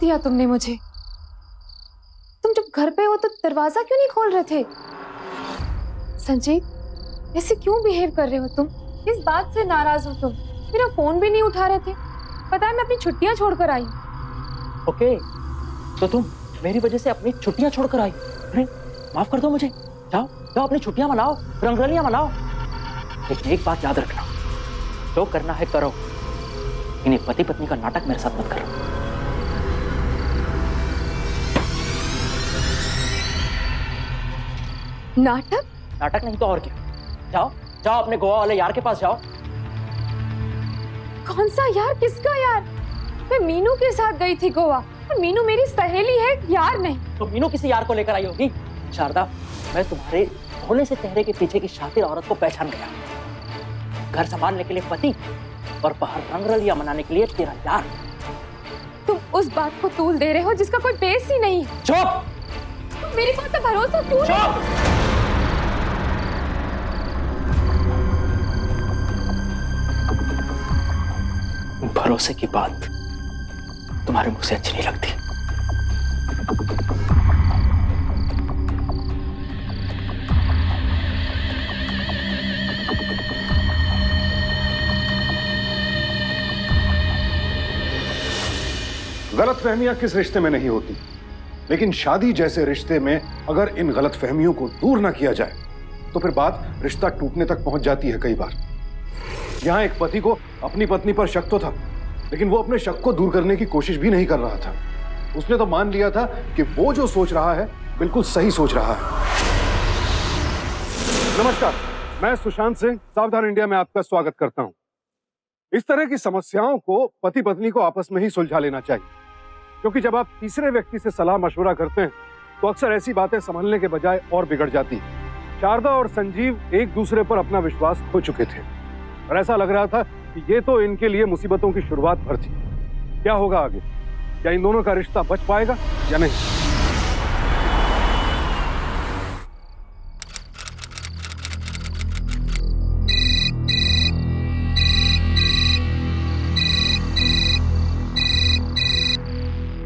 दिया तुमने मुझे। तुम जब घर पे हो तो दरवाजा क्यों नहीं खोल रहे थे? संजीव, ऐसे क्यों बिहेव कर रहे हो तुम? किस बात से नाराज हो तुम? मेरा फोन भी नहीं उठा रहे थे। पता है मैं अपनी छुट्टियां छोड़कर आई। ओके, तो तुम मेरी वजह से अपनी छुट्टियां छोड़कर आई? अरे माफ कर दो मुझे। जाओ जाओ अपनी छुट्टियां मनाओ, रंगरलियां मनाओ। लेकिन एक बात याद रखना, जो करना है करो। इन्हें पति पत्नी का नाटक मेरे साथ मत करो। नाटक? नाटक नहीं तो और क्या। जाओ जाओ अपने गोवा वाले यार के पास जाओ। कौन सा यार? किसका यार? मैं मीनू के साथ गई थी गोवा, और मीनू मेरी सहेली है, यार नहीं। तो मीनू किसी यार को लेकर आई होगी। शारदा, मैं तुम्हारे होने से चेहरे के पीछे की शातिर औरत को पहचान गया। घर संभालने के लिए पति और बाहर रंगरलियां मनाने के लिए तेरा यार। तुम उस बात को तूल दे रहे हो जिसका कोई बेस ही नहीं। चुप! तुम मेरी बात पर भरोसा क्यों नहीं? भरोसे की बात तुम्हारे मुंह से अच्छी नहीं लगती। गलतफहमियां किस रिश्ते में नहीं होती, लेकिन शादी जैसे रिश्ते में अगर इन गलतफहमियों को दूर ना किया जाए तो फिर बात रिश्ता टूटने तक पहुंच जाती है। कई बार यहां एक पति को अपनी पत्नी पर शक तो था, लेकिन वो अपने शक को दूर करने की कोशिश भी नहीं कर रहा था। उसने तो मान लिया था कि वो जो सोच रहा है बिल्कुल सही सोच रहा है। नमस्कार, मैं सुशांत सिंह सावधान इंडिया में आपका स्वागत करता हूं। इस तरह की समस्याओं को पति पत्नी को आपस में ही सुलझा लेना चाहिए, क्योंकि जब आप तीसरे व्यक्ति से सलाह मशवरा करते हैं तो अक्सर ऐसी बातें संभलने के बजाय और बिगड़ जाती है। शारदा और संजीव एक दूसरे पर अपना विश्वास खो चुके थे और ऐसा लग रहा था कि ये तो इनके लिए मुसीबतों की शुरुआत भर थी। क्या होगा आगे? क्या इन दोनों का रिश्ता बच पाएगा या नहीं?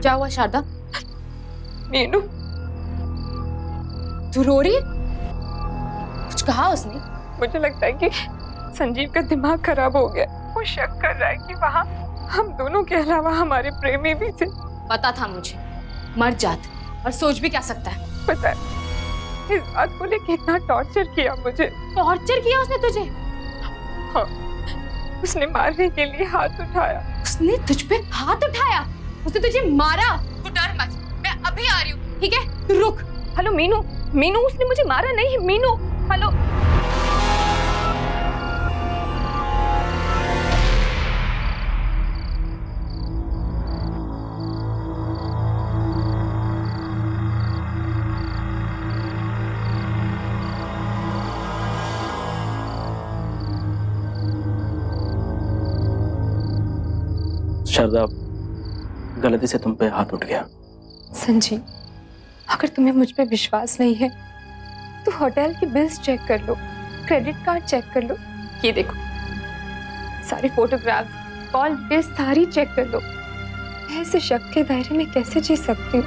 क्या हुआ शारदा? मीनू, तू रो रही है? कुछ कहा उसने? मुझे लगता है कि संजीव का दिमाग खराब हो गया। वो शक कर रहा है कि वहाँ हम दोनों के अलावा हमारे प्रेमी भी थे। पता था मुझे, मर जात और सोच भी क्या सकता है। पता है, इस बात को लेकर इतना टॉर्चर किया मुझे। टॉर्चर किया उसने तुझे? हाँ, उसने मारने के लिए हाथ उठाया। उसने तुझ पे हाथ उठाया? उसने तुझे मारा? तू डर मत, मैं अभी आ रही हूँ, ठीक है? तू रुक। हेलो मीनू, मीनू उसने मुझे मारा नहीं। मीनू, हेलो। शारदा, गलती से तुम पे हाथ उठ गया। संजीव, अगर तुम्हें मुझ पे विश्वास नहीं है तो होटल की बिल्स चेक कर लो, क्रेडिट कार्ड चेक कर लो। ये देखो, सारी फोटोग्राफ, कॉल डिटेल सारी चेक कर लो। मैं ऐसे शक के दायरे में कैसे जी सकती हूँ?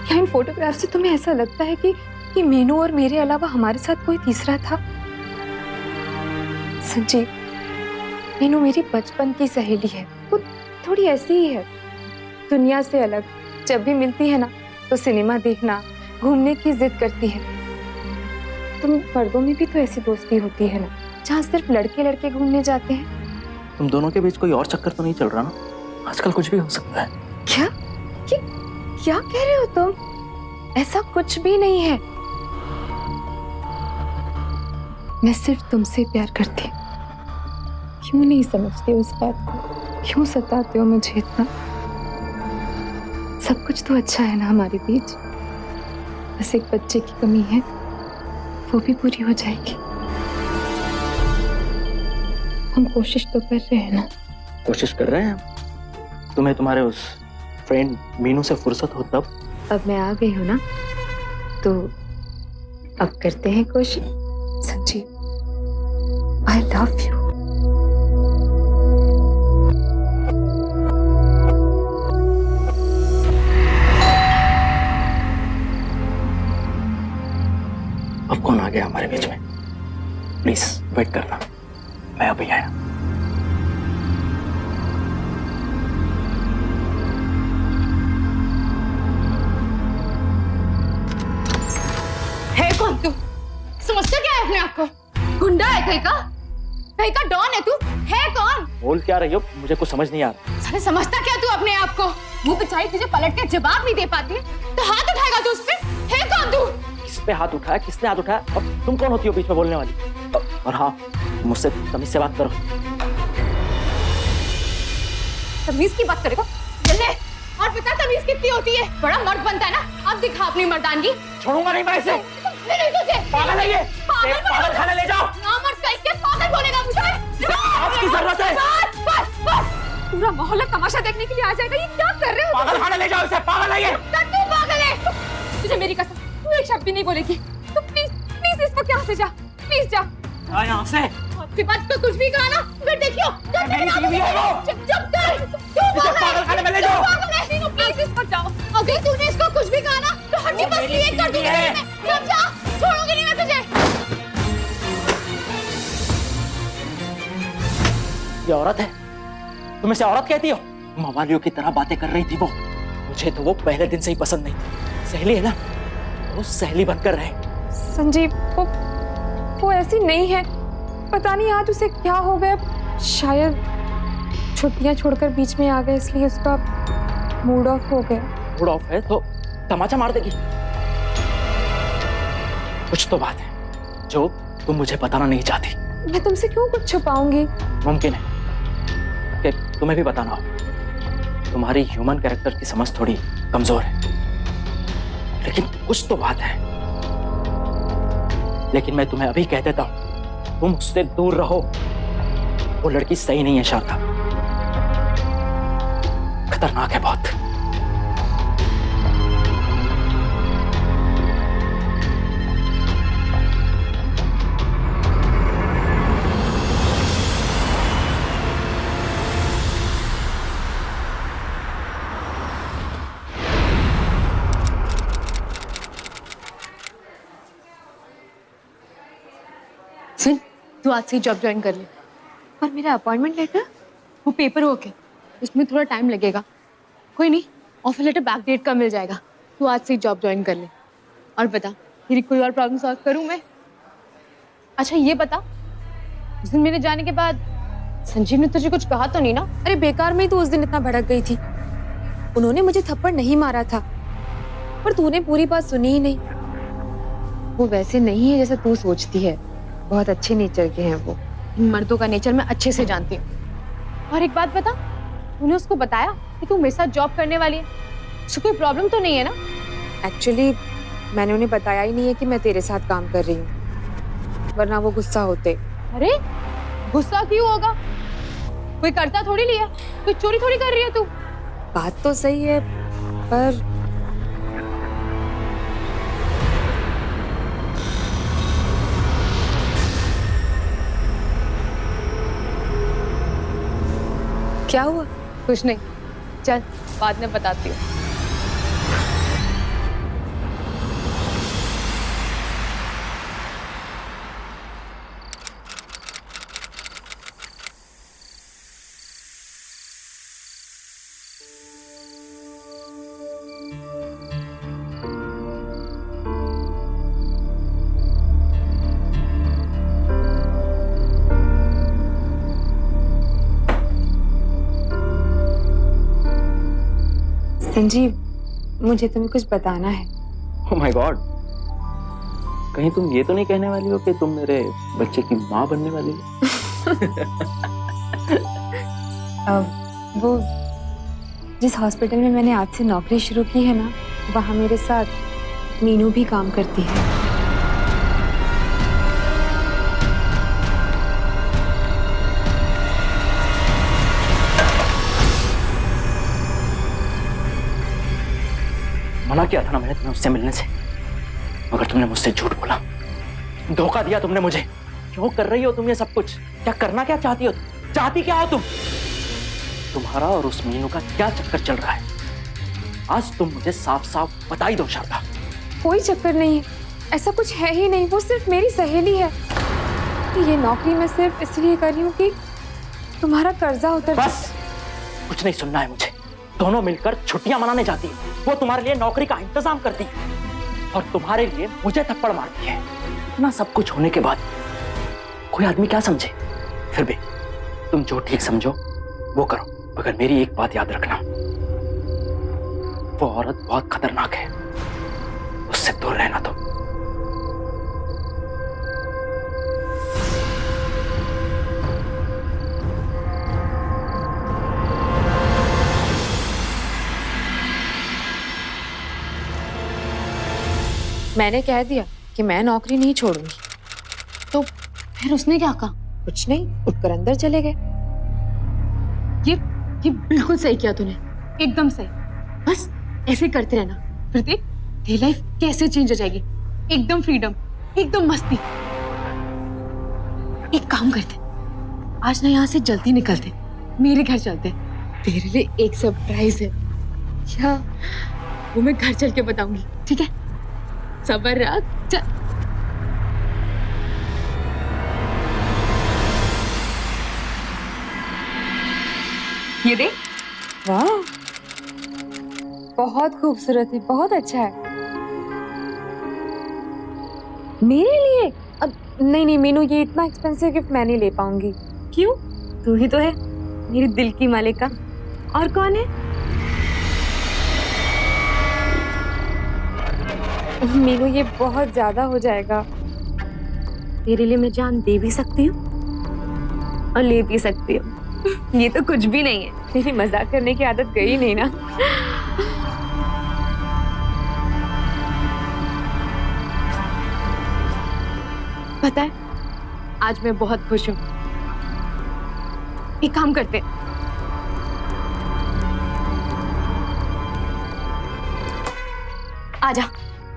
क्या इन फोटोग्राफ से तुम्हें ऐसा लगता है कि मीनू और मेरे अलावा हमारे साथ कोई तीसरा था? संजीव, मीनू मेरी बचपन की सहेली है। वो थोड़ी ऐसी ही है, दुनिया से अलग। जब भी मिलती है ना तो सिनेमा देखना, घूमने की जिद करती है। तुम मर्दों में भी तो ऐसी दोस्ती होती है ना, जहाँ सिर्फ लड़के लड़के घूमने जाते हैं। तुम दोनों के बीच कोई और चक्कर तो नहीं चल रहा ना? आजकल कुछ भी हो सकता है। क्या? क्या कह रहे हो तुम? ऐसा कुछ भी नहीं है। मैं सिर्फ तुमसे प्यार करती हूँ। क्यों नहीं समझते उस बात को? क्यों सताते हो मुझे इतना? सब कुछ तो अच्छा है ना हमारे बीच। बस एक बच्चे की कमी है, वो भी पूरी हो जाएगी। हम कोशिश तो कर रहे हैं ना। कोशिश कर रहे हैं। तुम्हें तुम्हारे उस फ्रेंड मीनू से फुर्सत हो तब? अब मैं आ गई हूँ ना, तो अब करते हैं कोशिश। Sanjeev, I love you. गया हमारे बीच में। प्लीज वेट करना, मैं अभी आया। है कौन तू? समझता क्या है अपने आप को? गुंडा है कहीं का डॉन है तू? है कौन? बोल क्या रही हो, मुझे कुछ समझ नहीं आ रहा। साले समझता क्या तू अपने आप को? वो बेचारी तुझे पलट के जवाब नहीं दे पाती है तो हाथ उठाएगा तू उस पे? है कौन तू? किस पे हाथ उठाया, किसने हाथ उठाया? अब तुम कौन होती हो बीच में बोलने वाली? और हाँ, मुझसे तमीज से बात करो। तमीज की बात करेगा? जल्ले और बता तमीज कितनी होती है? बड़ा मर्द बनता है ना, अब दिखा अपनी मर्दानगी। छोड़ूंगा नहीं मैं इसे। नहीं तुझे पागल है ये। पागल खाने ले जाओ। नामर्द का इसके पागल बोलेगा मुझे। आपकी जरूरत है। बस पूरा मोहल्ला तमाशा देखने के लिए आ जाएगा। ये क्या कर रहे हो? पागल खाने ले जाओ इसे। पागल है ये। तू पागल है। तुझे मेरी कसम, तू एक शब्द भी नहीं बोलेगी। तू प्लीज इस वक्त यहाँ से जा। प्लीज जा यहाँ से। आपके पास तो कुछ भी कहा ना, फिर देखियो। मेरी बीवी है वो। चुप कर। तू पागल खाने में ले जाओ। प्लीज इस वक्त जाओ। अगर तूने इसको कुछ भी कहा ना तो हड्डी पसली एक कर दूंगी मैं। समझा? छोड़ूंगी नहीं मैं तुझे। ये औरत है, तुम इसे औरत कहती हो? मवालियों की तरह बातें कर रही थी वो। मुझे तो वो पहले दिन से ही पसंद नहीं थी। सहेली है ना, वो सहेली बनकर रहे। संजीव, वो ऐसी नहीं है। पता नहीं आज उसे क्या हो गया। शायद छुट्टियां छोड़कर बीच में आ गए, इसलिए उसका मूड ऑफ हो गया। मूड ऑफ है तो तमाचा मार देगी। कुछ तो बात है जो तुम मुझे बताना नहीं चाहती। मैं तुमसे क्यों कुछ छुपाऊंगी? मुमकिन है कि तुम्हें भी बताना हो। तुम्हारी ह्यूमन कैरेक्टर की समझ थोड़ी कमजोर है, लेकिन कुछ तो बात है। लेकिन मैं तुम्हें अभी कह देता हूं, तुम उससे दूर रहो। वो लड़की सही नहीं है शारदा, खतरनाक है बहुत। सुन, तू आज से जॉब ज्वाइन कर ले। पर मेरा अपॉइंटमेंट लेटर? वो पेपर वर्क है, उसमें थोड़ा टाइम लगेगा। कोई नहीं, ऑफर लेटर बैक डेट का मिल जाएगा। तू आज से जॉब ज्वाइन कर ले। और बता, तेरी कोई और प्रॉब्लम सॉल्व करूं मैं? अच्छा ये बता, उस दिन मेरे जाने के बाद संजीव ने तुझे कुछ कहा तो नहीं ना? अरे बेकार में ही तो उस दिन इतना भड़क गई थी। उन्होंने मुझे थप्पड़ नहीं मारा था, पर तूने पूरी बात सुनी ही नहीं। वो वैसे नहीं है जैसा तू सोचती है। बहुत अच्छे नेचर के हैं वो। इन मर्दों का नेचर मैं अच्छे से जानती हूँ। और एक बात बता, तूने उसको बताया कि तू मेरे साथ जॉब करने वाली है? उसको कोई प्रॉब्लम तो नहीं है ना? एक्चुअली मैंने उन्हें बताया ही नहीं है कि मैं तेरे साथ काम कर रही हूँ, वरना वो गुस्सा होते। अरे गुस्सा क्यों होगा? कोई कर्जा थोड़ी लिया, कोई चोरी थोड़ी कर रही है तू। बात तो सही है, पर क्या हुआ? कुछ नहीं, चल बाद में बताती हूँ। संजीव, मुझे तुम्हें कुछ बताना है। ओह माय गॉड, कहीं तुम ये तो नहीं कहने वाली हो कि तुम मेरे बच्चे की माँ बनने वाली हो? वो जिस हॉस्पिटल में मैंने आज से नौकरी शुरू की है ना, वहाँ मेरे साथ मीनू भी काम करती है। मना किया था ना मैंने तुम्हें उससे मिलने से, मगर तुमने मुझसे झूठ बोला, धोखा दिया तुमने मुझे। क्यों कर रही हो तुम ये सब कुछ? क्या करना क्या चाहती हो? चाहती क्या हो तुम? तुम्हारा और उस मीनू का क्या चक्कर चल रहा है? आज तुम मुझे साफ साफ बता ही दो शारदा। कोई चक्कर नहीं है, ऐसा कुछ है ही नहीं, वो सिर्फ मेरी सहेली है। ये नौकरी मैं सिर्फ इसलिए कर रही हूँ कि तुम्हारा कर्जा उतर जाए। बस, कुछ नहीं सुनना है मुझे। दोनों मिलकर छुट्टियां मनाने जाती है। वो तुम्हारे लिए नौकरी का इंतजाम करती है और तुम्हारे लिए मुझे थप्पड़ मारती है। इतना सब कुछ होने के बाद कोई आदमी क्या समझे? फिर भी तुम जो ठीक समझो वो करो, मगर मेरी एक बात याद रखना, वो औरत बहुत खतरनाक है, उससे दूर रहना तुम। मैंने कह दिया कि मैं नौकरी नहीं छोड़ूंगी। तो फिर उसने क्या कहा? कुछ नहीं, उठकर अंदर चले गए। ये बिल्कुल सही किया तूने, एकदम सही। बस ऐसे करते रहना, फिर देख तेरी लाइफ कैसे चेंज हो जाएगी। एकदम फ्रीडम, एकदम मस्ती। एक काम करते, आज ना यहाँ से जल्दी निकलते, मेरे घर चलते। तेरे लिए एक सरप्राइज है। क्या? वो मैं घर चल के बताऊंगी, ठीक है? सबर रख, चल। ये देख। वाह, बहुत खूबसूरत है, बहुत अच्छा है। मेरे लिए? अब नहीं नहीं मीनू, ये इतना एक्सपेंसिव गिफ्ट मैं नहीं ले पाऊंगी। क्यों? तू ही तो है मेरे दिल की मालिका। और कौन है? मीनू, ये बहुत ज्यादा हो जाएगा। तेरे लिए मैं जान दे भी सकती हूँ और ले भी सकती हूँ। ये तो कुछ भी नहीं है। तेरी मजाक करने की आदत गई नहीं ना। पता है, आज मैं बहुत खुश हूँ। एक काम करते, आजा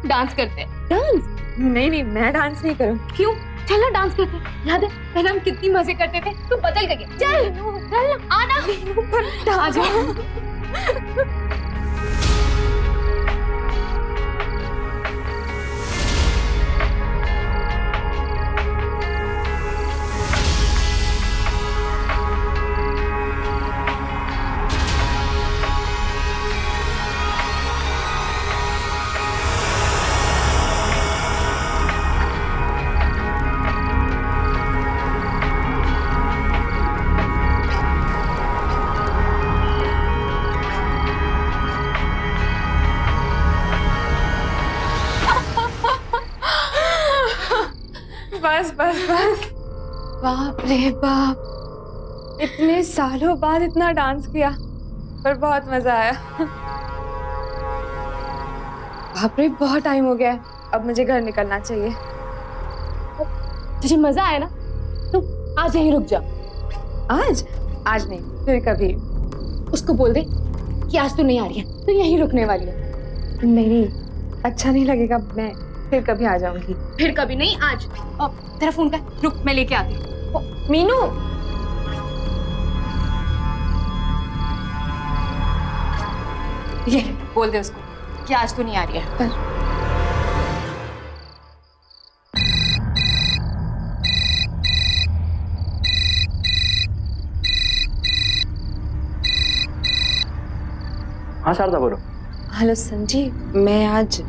डांस करते। डांस? नहीं नहीं, मैं डांस नहीं करूँ। क्यों? चल ना डांस करते। याद है पहले हम कितनी मजे करते थे? तू बदल गई है। चल चल ना, आना। आजा। बस बस बस। बाप रे बाप, इतने सालों बाद इतना डांस किया, पर बहुत मजा आया। बाप रे, बहुत टाइम हो गया है, अब मुझे घर निकलना चाहिए। तुझे मजा आया ना? तो आज यहीं रुक जा। आज? आज नहीं, फिर कभी। उसको बोल दे कि आज तू नहीं आ रही है, तो यहीं रुकने वाली है। नहीं नहीं, अच्छा नहीं लगेगा, मैं फिर कभी आ जाऊंगी। फिर कभी नहीं, आज। तेरा फोन का रुक, मैं लेके आती हूँ। मीनू, ये बोल दे उसको कि आज तू नहीं आ रही है। हाँ शारदा बोलो। हेलो संजीव, मैं आज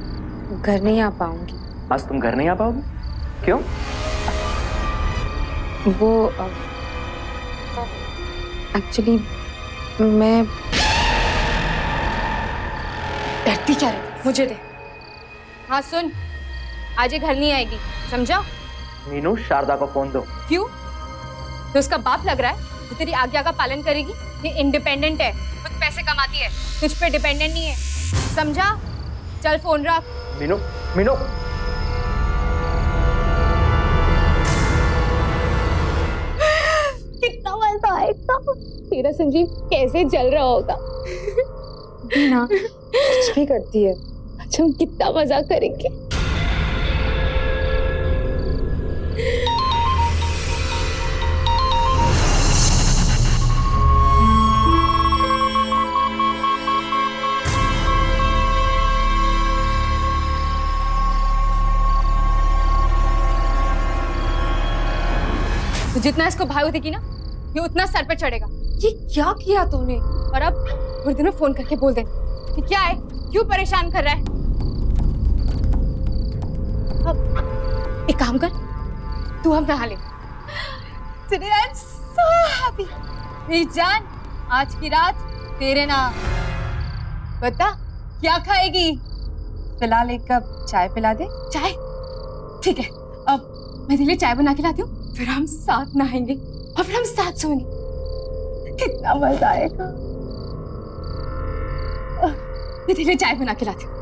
घर नहीं आ पाऊंगी। आज तुम घर नहीं आ पाओगे? क्यों? वो एक्चुअली मैं डरती क्या रही? मुझे दे। हाँ सुन, आज ये घर नहीं आएगी, समझा? मीनू, शारदा को फोन दो। क्यों? तो उसका बाप लग रहा है जो तेरी आज्ञा का पालन करेगी? ये इंडिपेंडेंट है, खुद पैसे कमाती है, तुझ पे डिपेंडेंट नहीं है, समझा? चल फोन रख। मीनू, मीनू। कितना मजा आएगा। तेरा संजीव कैसे जल रहा होगा। ना कुछ भी करती है। अच्छा, हम कितना मजा करेंगे। तो जितना इसको भाई देगी ना, ये उतना सर पे चढ़ेगा। ये क्या किया तूने? और अब थोड़ी देर में फोन करके बोल देना कि क्या है, क्यों परेशान कर रहा है। अब एक काम कर, तू अब नहा ले। Today I'm so happy। मेरी जान, आज की रात तेरे नाम। बता क्या खाएगी? फिलहाल एक कप चाय पिला दे। चाय? ठीक है, अब मैं तेरे लिए चाय बना के लाती हूँ, फिर हम साथ नहाएंगे और फिर हम साथ सोएंगे। कितना मजा आएगा। मैं तेरे लिए चाय बना के लाती हूँ।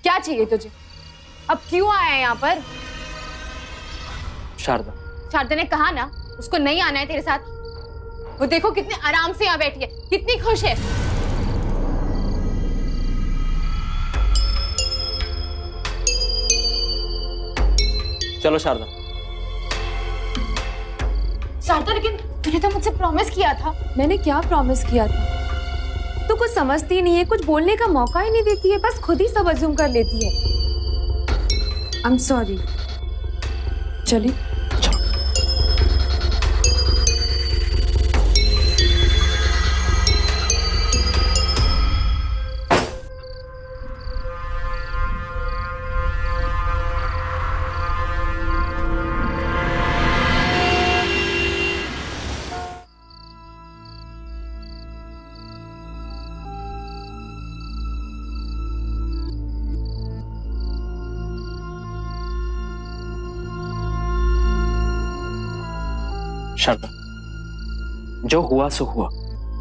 क्या चाहिए तुझे? अब क्यों आया है यहाँ पर? शारदा, शारदा ने कहा ना उसको नहीं आना है तेरे साथ। वो देखो कितने आराम से यहाँ बैठी है, कितनी खुश है। चलो शारदा। शारदा, लेकिन तूने तो मुझसे प्रॉमिस किया था। मैंने क्या प्रॉमिस किया था? तू कुछ समझती नहीं है, कुछ बोलने का मौका ही नहीं देती है, बस खुद ही सब अज्यूम कर लेती है। आई एम सॉरी। चलिए। शारदा, जो हुआ सो हुआ,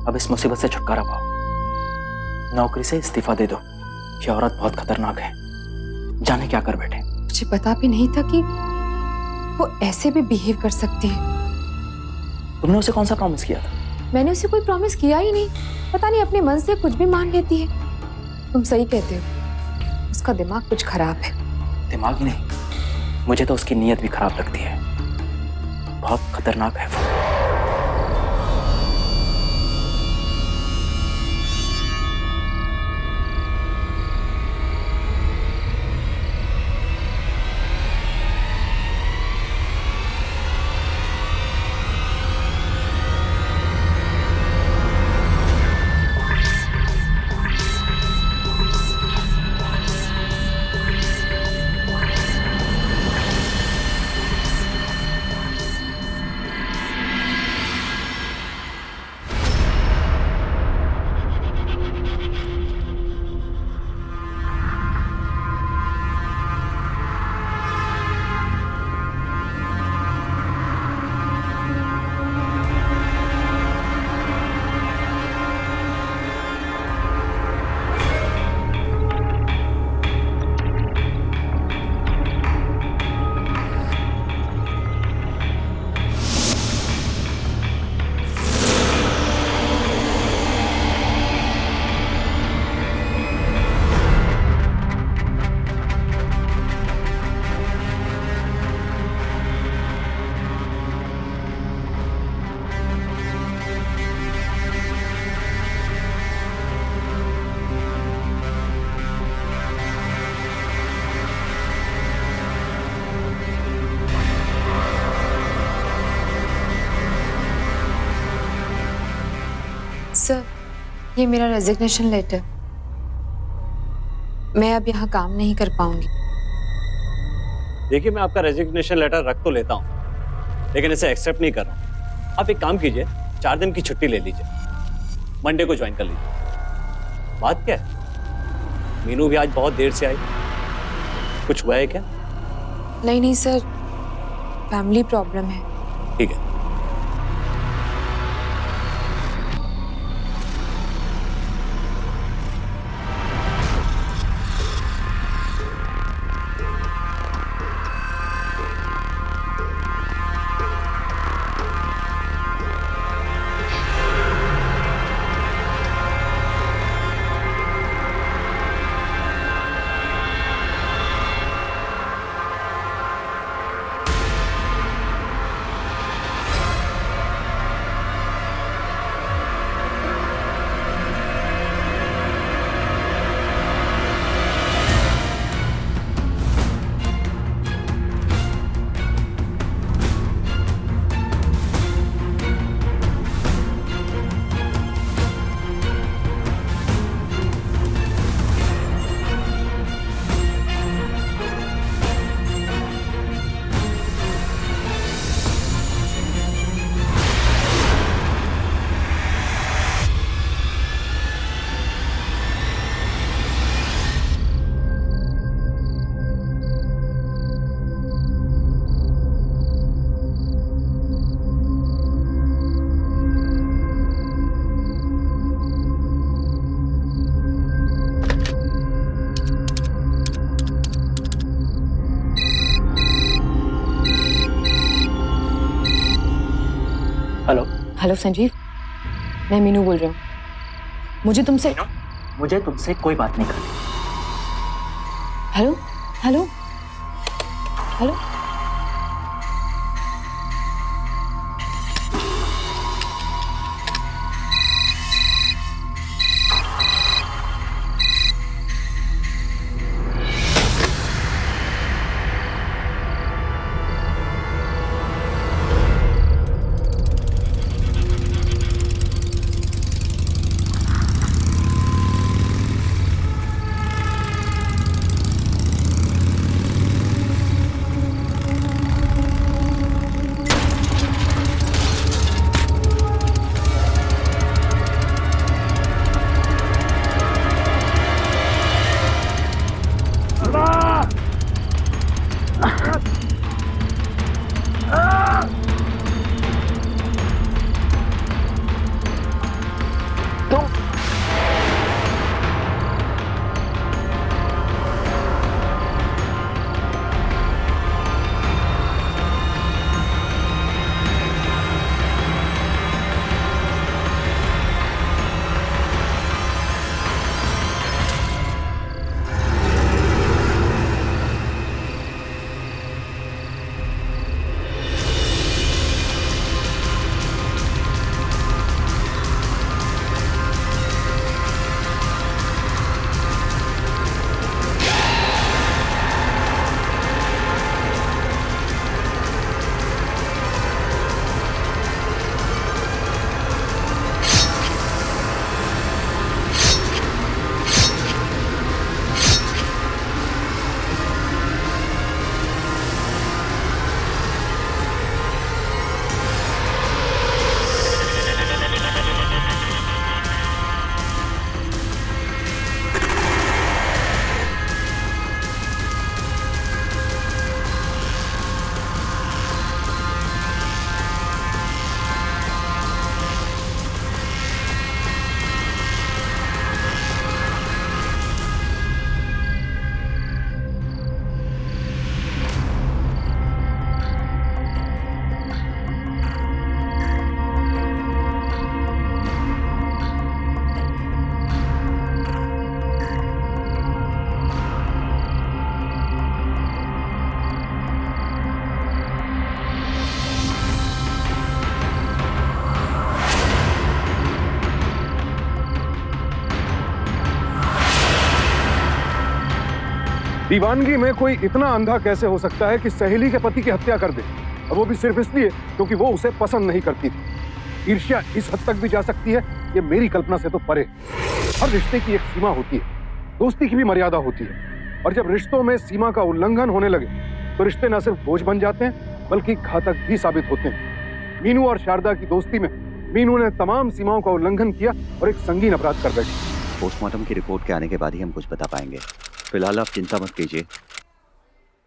अब इस मुसीबत से छुटकारा पाओ। नौकरी से इस्तीफा दे दो। ये औरत बहुत खतरनाक है, जाने क्या कर बैठे। मुझे पता भी नहीं था कि वो ऐसे भी बिहेव कर सकती है। तुमने उसे कौन सा प्रॉमिस किया था? मैंने उसे कोई प्रॉमिस किया ही नहीं। पता नहीं अपने मन से कुछ भी मान लेती है। तुम सही कहते हो, उसका दिमाग कुछ खराब है। दिमाग ही नहीं, मुझे तो उसकी नीयत भी खराब लगती है। बहुत खतरनाक है वो। सर, ये मेरा रेजिग्नेशन लेटर। मैं अब यहाँ काम नहीं कर पाऊंगी। देखिए, मैं आपका रेजिग्नेशन लेटर रख तो लेता हूँ, लेकिन इसे एक्सेप्ट नहीं कर रहा हूँ। आप एक काम कीजिए, 4 दिन की छुट्टी ले लीजिए, मंडे को ज्वाइन कर लीजिए। बात क्या है? मीनू भी आज बहुत देर से आई, कुछ हुआ है क्या? नहीं नहीं सर, फैमिली प्रॉब्लम है। ठीक है। हेलो। हेलो संजीव, मैं मीनू बोल रही हूँ। मुझे तुमसे मुझे तुमसे कोई बात नहीं करनी। Hello hello hello. दीवानगी में कोई इतना अंधा कैसे हो सकता है कि सहेली के पति की हत्या कर दे, और वो भी सिर्फ इसलिए क्योंकि वो उसे पसंद नहीं करती थी। ईर्ष्या इस हद तक भी जा सकती है, ये मेरी कल्पना से तो परे। हर रिश्ते की एक सीमा होती है, दोस्ती की भी मर्यादा होती है, और जब रिश्तों में सीमा का उल्लंघन होने लगे तो रिश्ते न सिर्फ बोझ बन जाते हैं बल्कि घातक भी साबित होते हैं। मीनू और शारदा की दोस्ती में मीनू ने तमाम सीमाओं का उल्लंघन किया और एक संगीन अपराध कर बैठी। पोस्टमार्टम की रिपोर्ट के आने के बाद ही हम कुछ बता पाएंगे। फिलहाल आप चिंता मत कीजिए,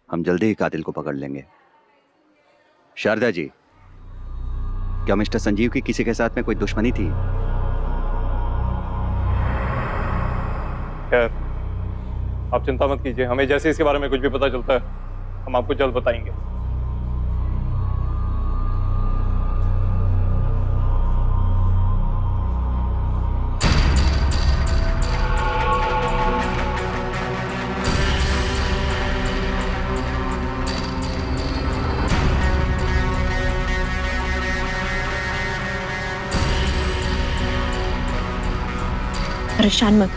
हम जल्दी ही कातिल को पकड़ लेंगे। शारदा जी, क्या मिस्टर संजीव की किसी के साथ में कोई दुश्मनी थी? खैर, आप चिंता मत कीजिए, हमें जैसे इसके बारे में कुछ भी पता चलता है हम आपको जल्द बताएंगे। परेशान मत,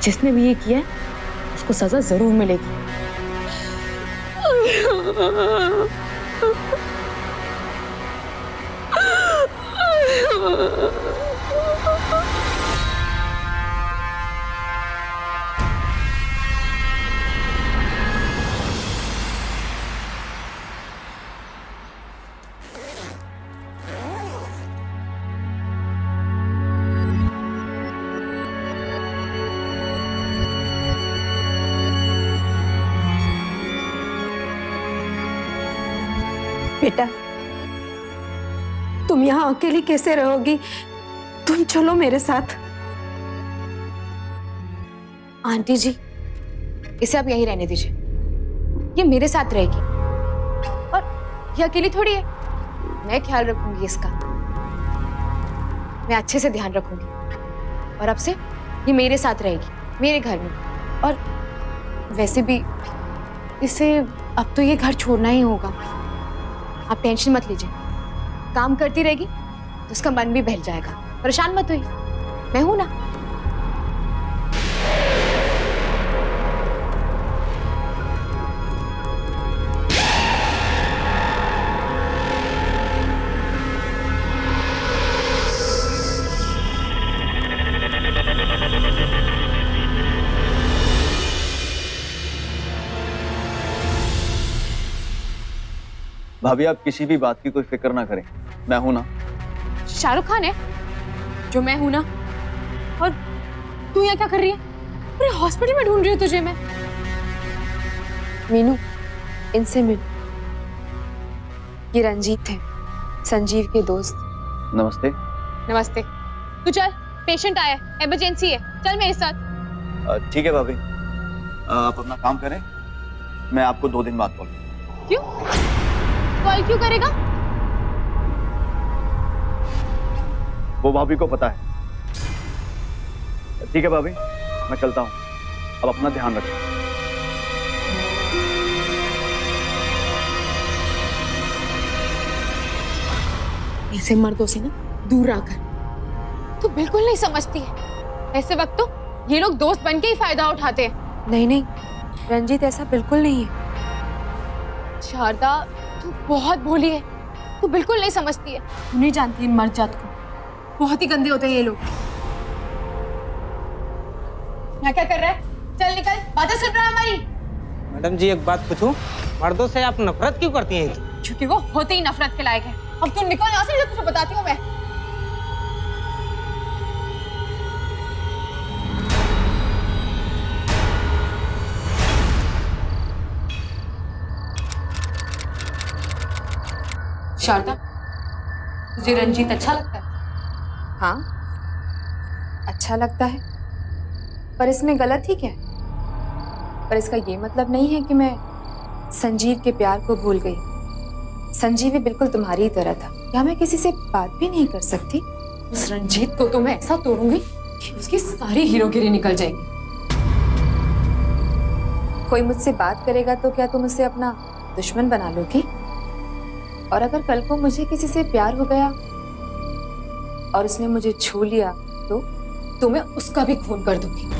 जिसने भी ये किया है उसको सजा जरूर मिलेगी। बेटा, तुम यहाँ अकेली कैसे रहोगी? तुम चलो मेरे साथ। आंटी जी, इसे आप यहीं रहने दीजिए, ये मेरे साथ रहेगी और ये अकेली थोड़ी है, मैं ख्याल रखूंगी इसका। मैं अच्छे से ध्यान रखूंगी और अब से ये मेरे साथ रहेगी, मेरे घर में। और वैसे भी इसे अब तो ये घर छोड़ना ही होगा। आप टेंशन मत लीजिए, काम करती रहेगी तो उसका मन भी बहल जाएगा। परेशान मत हुई, मैं हूं ना। भाभी आप किसी भी बात की कोई फिक्र ना करें, मैं हूं ना। शाहरुख खान है जो मैं हूं ना। और तू यहाँ क्या कर रही है? पूरे हॉस्पिटल में ढूंढ रही हूँ तुझे मैं। मीनू, इनसे मिल। ये रंजीत है, संजीव के दोस्त। नमस्ते। नमस्ते। तू चल, पेशेंट आया है, इमरजेंसी है, चल मेरे साथ। ठीक है भाभी, आप अपना काम करें, मैं आपको 2 दिन बाद कॉल। क्यों कॉल क्यों करेगा? वो भाभी को पता है। ठीक है भाभी, मैं चलता हूँ, अब अपना ध्यान रखें। ऐसे मर्दों से ना दूर रहकर। तू बिल्कुल नहीं समझती है, ऐसे वक्त तो ये लोग दोस्त बनके ही फायदा उठाते हैं। नहीं नहीं, रंजीत ऐसा बिल्कुल नहीं है। शारदा, तू बहुत भोली है, तू बिल्कुल नहीं समझती है। तू नहीं जानती इन मर्द जात को, बहुत ही गंदे होते हैं ये लोग। यहाँ क्या कर रहा है? चल निकल, बातें सुन रहा है हमारी। मैडम जी एक बात पूछूं, मर्दों से आप नफरत क्यों करती हैं? क्योंकि वो होते ही नफरत के लायक है। अब तू निकल यहाँ से, जो तुझे बताती हूँ मैं। शारदा, तुझे रंजीत अच्छा लगता है? हाँ, अच्छा लगता है, पर इसमें गलत ही क्या है? पर इसका ये मतलब नहीं है कि मैं संजीव के प्यार को भूल गई। संजीव भी बिल्कुल तुम्हारी तरह था। क्या मैं किसी से बात भी नहीं कर सकती? उस रंजीत को तो मैं ऐसा तोड़ूंगी कि उसकी सारी हीरोगिरी निकल जाएगी। कोई मुझसे बात करेगा तो क्या तुम उसे अपना दुश्मन बना लोगी? और अगर कल को मुझे किसी से प्यार हो गया और उसने मुझे छू लिया तो मैं उसका भी खून कर दूंगी।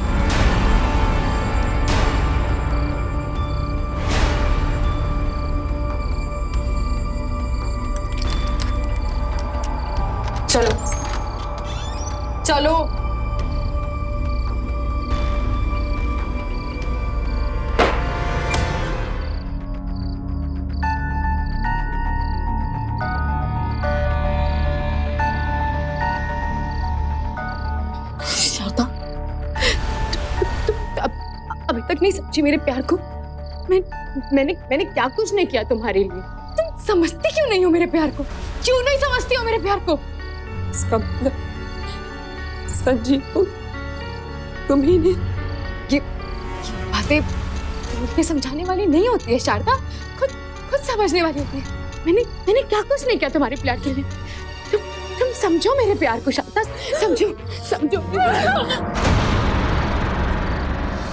चलो चलो। शारदा, अभी तक नहीं समझी मेरे प्यार को। मैंने क्या कुछ नहीं किया तुम्हारे लिए। तुम समझती क्यों नहीं हो मेरे प्यार को? क्यों नहीं समझती हो मेरे प्यार को? इसका मतलब संजीव को तुम्ही ने। ये बातें मुझे समझाने वाली नहीं होती है शारदा, खुद समझने वाली होती है। मैंने क्या कुछ नहीं किया तुम्हारे प्यार के लिए। तुम समझो मेरे प्यार को शारदा, समझो।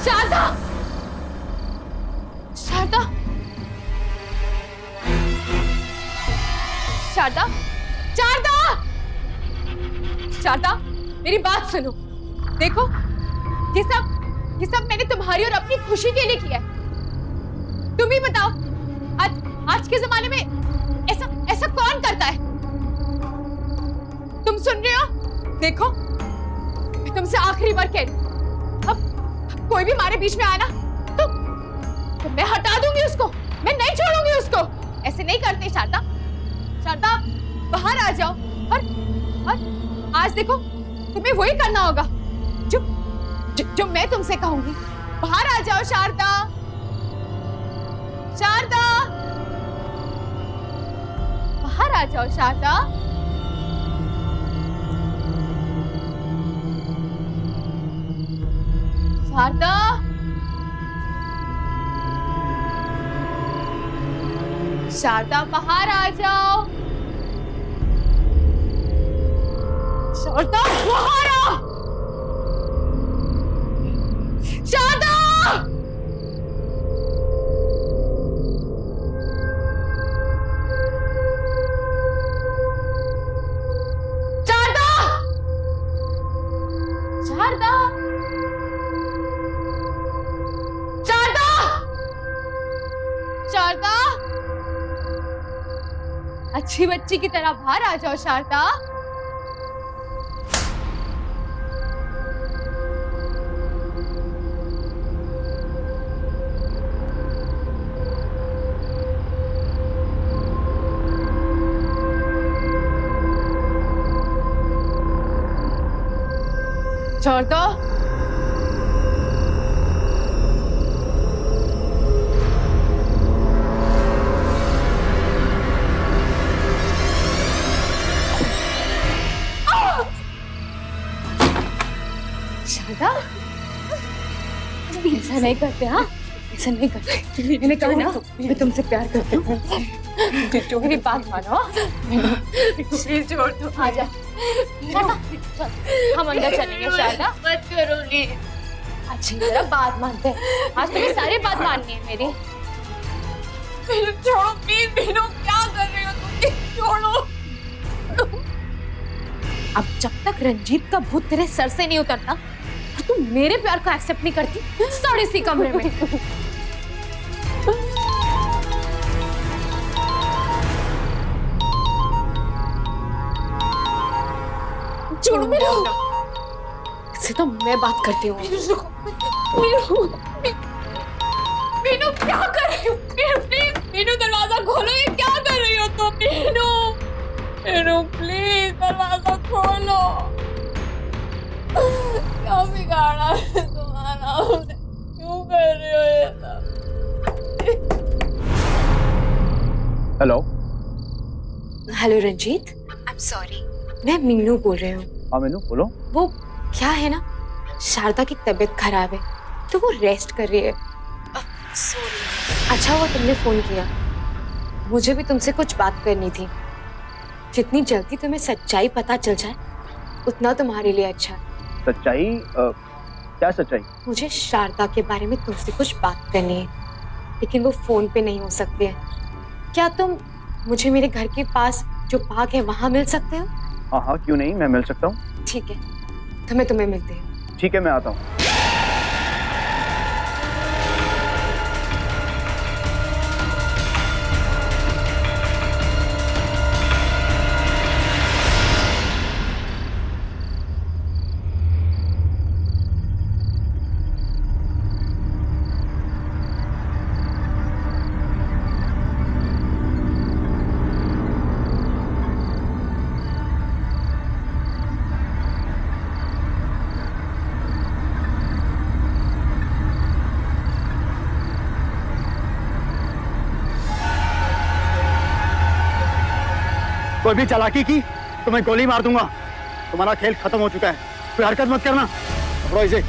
शारदा, शारदा, शारदा, शारदा, शारदा, मेरी बात सुनो। देखो, ये सब मैंने तुम्हारी और अपनी खुशी के लिए किया है। तुम ही बताओ, आज के जमाने में ऐसा कौन करता है? तुम सुन रहे हो? देखो, मैं तुमसे आखिरी बार कह रही हूं, अब कोई भी हमारे बीच में आया ना तो मैं हटा दूंगी उसको, मैं नहीं छोड़ूंगी उसको। ऐसे नहीं करते शारदा। शारदा, बाहर आ जाओ और आज देखो तुम्हें वही करना होगा जो मैं तुमसे कहूंगी। बाहर आ जाओ शारदा, शारदा, बाहर आ जाओ शारदा। शारदा, शारदा, बाहर आ जाओ। शारदा बाहर आ! शारदा! शारदा! शारदा! शारदा! शारदा! अच्छी बच्ची की तरह बाहर आ जाओ शारदा। शारदा! शारदा, ऐसा नहीं करते, हाँ? ऐसा नहीं करते। मैंने कहा ना, मैं तुमसे प्यार करती हूँ। मेरी बात मानो। प्लीज छोड़ दो। आ जा। हम अंदर चलेंगे शारदा। मत करो प्लीज। अच्छी तरह बात मानते हैं। आज तुम्हें सारी बात माननी है मेरी। छोड़ो प्लीज। मीनू क्या कर रही हो तुम? छोड़ो। अब जब तक रंजीत का भूत तेरे सर से नहीं उतरता, तुम मेरे प्यार को एक्सेप्ट नहीं करती, साढ़े सी कमरे में। छोड़ो मेरे। इससे तो मैं बात करती हूँ। मीनू क्या कर रही हो? प्लीज मीनू दरवाजा खोलो। ये क्या कर रही हो तुम? मीनू प्लीज दरवाजा खोलो। क्या बिगाड़ा है तुम्हारा? क्यों कर रही हो ये सब? Hello. Hello Ranjeet, I am sorry, मैं मीनू बोल रही हूँ। हाँ मीनू बोलो। वो क्या है ना, शारदा की तबीयत खराब है तो वो रेस्ट कर रही है। सॉरी। अच्छा हुआ तुमने फोन किया, मुझे भी तुमसे कुछ बात करनी थी। जितनी जल्दी तुम्हें सच्चाई पता चल जाए उतना तुम्हारे लिए अच्छा। सच्चाई? क्या सच्चाई? मुझे शारदा के बारे में तुमसे कुछ बात करनी है, लेकिन वो फोन पे नहीं हो सकती है। क्या तुम मुझे मेरे घर के पास जो बाग है वहां मिल सकते हो? हाँ हाँ क्यों नहीं, मैं मिल सकता हूँ। ठीक है, तो मैं तुम्हें मिलती हूँ। ठीक है मैं आता हूँ। कोई भी चालाकी की तो मैं गोली मार दूंगा। तुम्हारा खेल खत्म हो चुका है, कोई हरकत मत करना। पकड़ो इसे।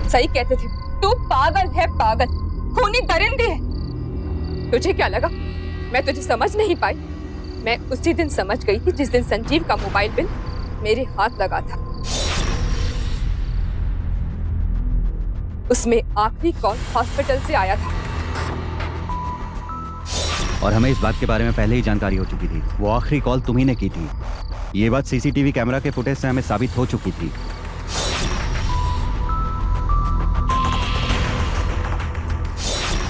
सही कहते थे, तू पागल है, पागल खूनी दरिंदे है। तुझे क्या लगा मैं तुझे समझ नहीं पाई? मैं उसी दिन समझ गई थी जिस दिन संजीव का मोबाइल बिल मेरे हाथ लगा था। उसमें आखिरी कॉल हॉस्पिटल से आया था। और हमें इस बात के बारे में पहले ही जानकारी हो चुकी थी। वो आखिरी कॉल तुम्ही ने की थी। ये बात सीसीटीवी कैमरा के फुटेज से हमें साबित हो चुकी थी।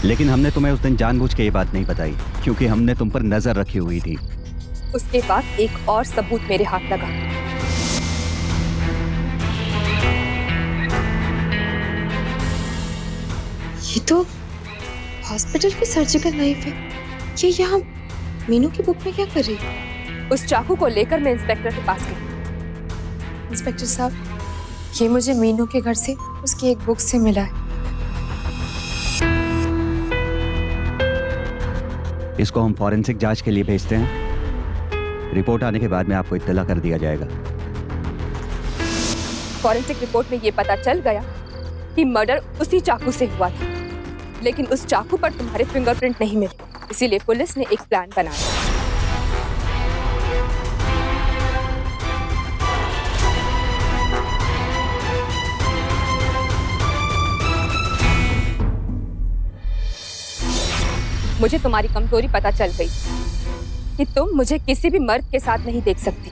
लेकिन हमने तुम्हें उस दिन जानबूझ के ये बात नहीं बताई, क्योंकि हमने तुम पर नजर रखी हुई थी। उसके बाद एक और सबूत मेरे हाथ लगा। ये तो हॉस्पिटल की सर्जिकल नाइफ है। ये यहाँ मीनू की बुक में क्या कर रही है? उस चाकू को लेकर मैं इंस्पेक्टर के पास गई। इंस्पेक्टर साहब, ये मुझे मीनू के घर से उसकी एक बुक से मिला है। इसको हम फॉरेंसिक जांच के लिए भेजते हैं। रिपोर्ट आने के बाद में आपको इत्तला कर दिया जाएगा। फॉरेंसिक रिपोर्ट में ये पता चल गया कि मर्डर उसी चाकू से हुआ था, लेकिन उस चाकू पर तुम्हारे फिंगरप्रिंट नहीं मिले, इसीलिए पुलिस ने एक प्लान बनाया। मुझे तुम्हारी कमजोरी पता चल गई कि तुम मुझे किसी भी मर्द के साथ नहीं देख सकती,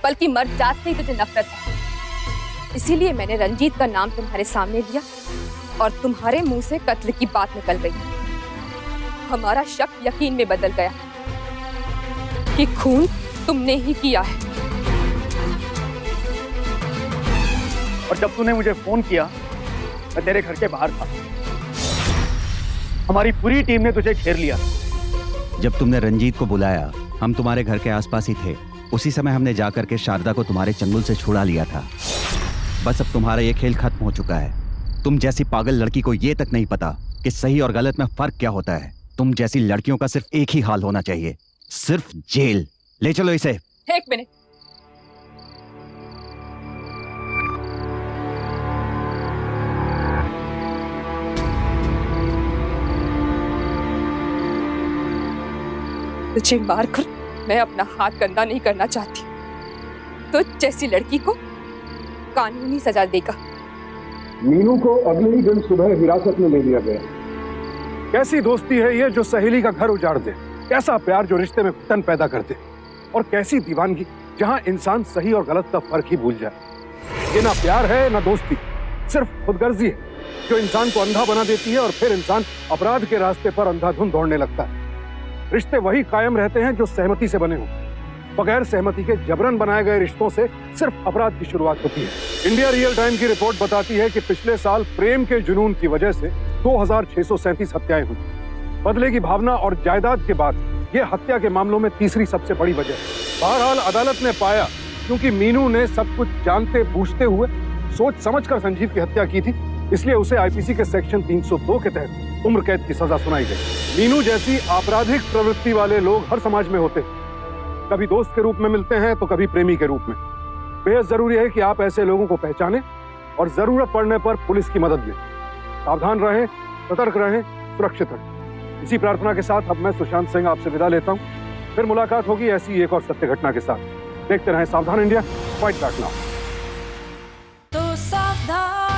बल्कि मर्द जात से ही तुझे नफरत है। इसीलिए मैंने रंजीत का नाम तुम्हारे सामने लिया और तुम्हारे मुंह से कत्ल की बात निकल गई। हमारा शक यकीन में बदल गया कि खून तुमने ही किया है। और जब तूने मुझे फोन किया, मैं तेरे घर के बाहर था। हमारी पूरी टीम ने तुझे घेर लिया। जब तुमने रंजीत को बुलाया, हम तुम्हारे घर के आसपास ही थे। उसी समय हमने जाकर के शारदा को तुम्हारे चंगुल से छुड़ा लिया था। बस अब तुम्हारा ये खेल खत्म हो चुका है। तुम जैसी पागल लड़की को ये तक नहीं पता कि सही और गलत में फर्क क्या होता है। तुम जैसी लड़कियों का सिर्फ एक ही हाल होना चाहिए, सिर्फ जेल। ले चलो इसे। एक मिनट, तुझे मारकर मैं अपना हाथ गंदा नहीं करना चाहती। तो जैसी लड़की को कानूनी सजा देगा। मीनू को अगले ही दिन सुबह हिरासत में ले लिया गया। कैसी दोस्ती है ये जो सहेली का घर उजाड़ दे? कैसा प्यार जो रिश्ते में फितन पैदा कर दे? और कैसी दीवानगी जहां इंसान सही और गलत का फर्क ही भूल जाए। ये ना प्यार है ना दोस्ती, सिर्फ खुदगर्जी है जो इंसान को अंधा बना देती है और फिर इंसान अपराध के रास्ते पर अंधाधुंध दौड़ने लगता है। रिश्ते वही कायम रहते हैं जो सहमति से बने हों। बगैर सहमति के जबरन बनाए गए रिश्तों से सिर्फ अपराध की शुरुआत होती है। इंडिया रियल टाइम की रिपोर्ट बताती है कि पिछले साल प्रेम के जुनून की वजह से 2637 हत्याएं हुई। बदले की भावना और जायदाद के बाद यह हत्या के मामलों में तीसरी सबसे बड़ी वजह है। बहरहाल अदालत ने पाया क्योंकि मीनू ने सब कुछ जानते बूझते हुए सोच समझकर संजीव की हत्या की थी, इसलिए उसे आईपीसी के सेक्शन 302 के तहत उम्र कैद की सजा सुनाई गई। मीनू जैसी आपराधिक प्रवृत्ति वाले लोग हर समाज में होते हैं। कभी दोस्त के रूप में मिलते हैं तो कभी प्रेमी के रूप में। बेहद जरूरी है कि आप ऐसे लोगों को पहचानें और जरूरत पड़ने पर पुलिस की मदद लें। सावधान रहें, सतर्क रहें, सुरक्षित रहें। इसी प्रार्थना के साथ अब मैं सुशांत सिंह आपसे विदा लेता हूं। फिर मुलाकात होगी ऐसी एक और सत्य घटना के साथ। देखते रहें सावधान इंडिया, फाइट बैक नाउ। तो सावधान